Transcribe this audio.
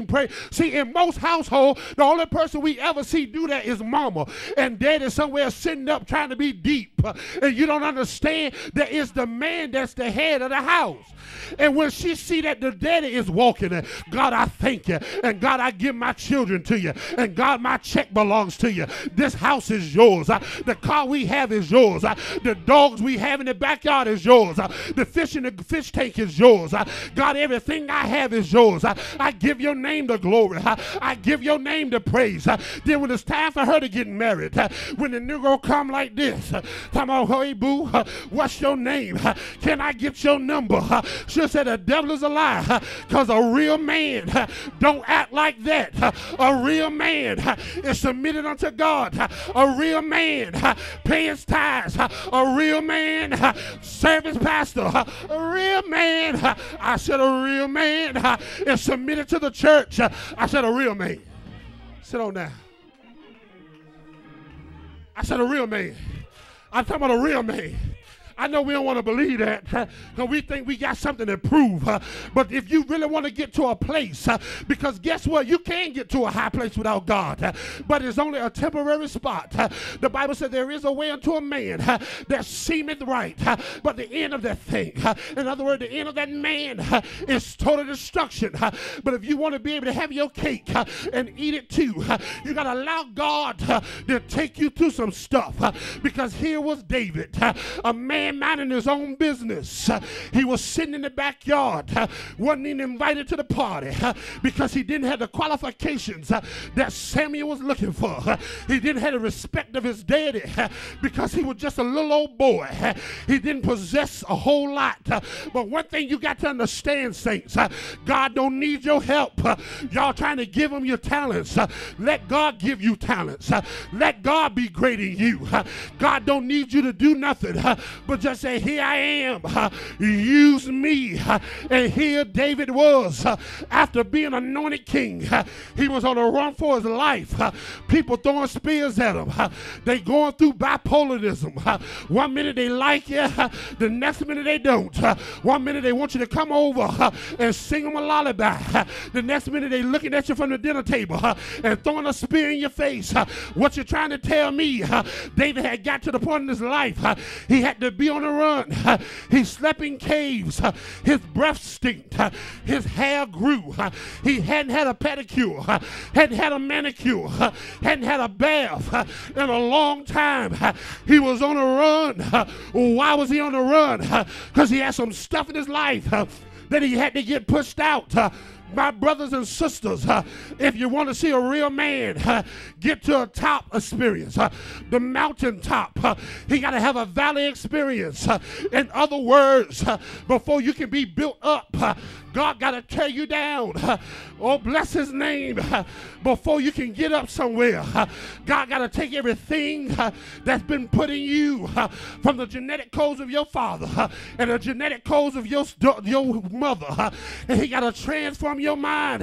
Pray. See, in most households, the only person we ever see do that is mama. And daddy somewhere sitting up trying to be deep. And you don't understand that it's the man that's the head of the house. And when she see that the daddy is walking, and God, I thank you. And God, I give my children to you. And God, my check belongs to you. This house is yours. The car we have is yours. The dogs we have in the backyard is yours. The fish in the fish tank is yours. God, everything I have is yours. I give your name the glory. I give your name the praise. Then when it's time for her to get married, when the Negro come like this, come on, hey boo, what's your name? Can I get your number? She'll say the devil is a lie, because a real man don't act like that. A real man is submitted unto God. A real man pay his tithes. A real man serve his pastor. A real man, I said a real man is submitted to the church. I said a real man. Sit on down. I said a real man. I'm talking about a real man. I know we don't want to believe that because we think we got something to prove. But if you really want to get to a place, because guess what? You can get to a high place without God, but it's only a temporary spot. The Bible said there is a way unto a man that seemeth right, but the end of that thing, in other words, the end of that man is total destruction. But if you want to be able to have your cake and eat it too, you got to allow God to take you through some stuff. Because here was David, a man minding his own business. He was sitting in the backyard, wasn't even invited to the party because he didn't have the qualifications that Samuel was looking for. He didn't have the respect of his daddy because he was just a little old boy. He didn't possess a whole lot. But one thing you got to understand, saints, God don't need your help. Y'all trying to give him your talents. Let God give you talents. Let God be great in you. God don't need you to do nothing but just say, here I am, use me. And here David was, after being anointed king. He was on a run for his life. People throwing spears at him. They going through bipolarism. One minute they like you, the next minute they don't. One minute they want you to come over and sing them a lullaby. The next minute they looking at you from the dinner table and throwing a spear in your face. What you trying to tell me? David had got to the point in his life, he had to be on the run. He slept in caves. His breath stinked. His hair grew. He hadn't had a pedicure, hadn't had a manicure, hadn't had a bath in a long time. He was on a run. Why was he on the run? Because he had some stuff in his life that he had to get pushed out. My brothers and sisters, if you want to see a real man get to a top experience, the mountaintop, he got to have a valley experience. In other words, before you can be built up, God got to tear you down. Oh, bless his name. Before you can get up somewhere, God got to take everything that's been put in you from the genetic codes of your father and the genetic codes of your mother, and he got to transform your mind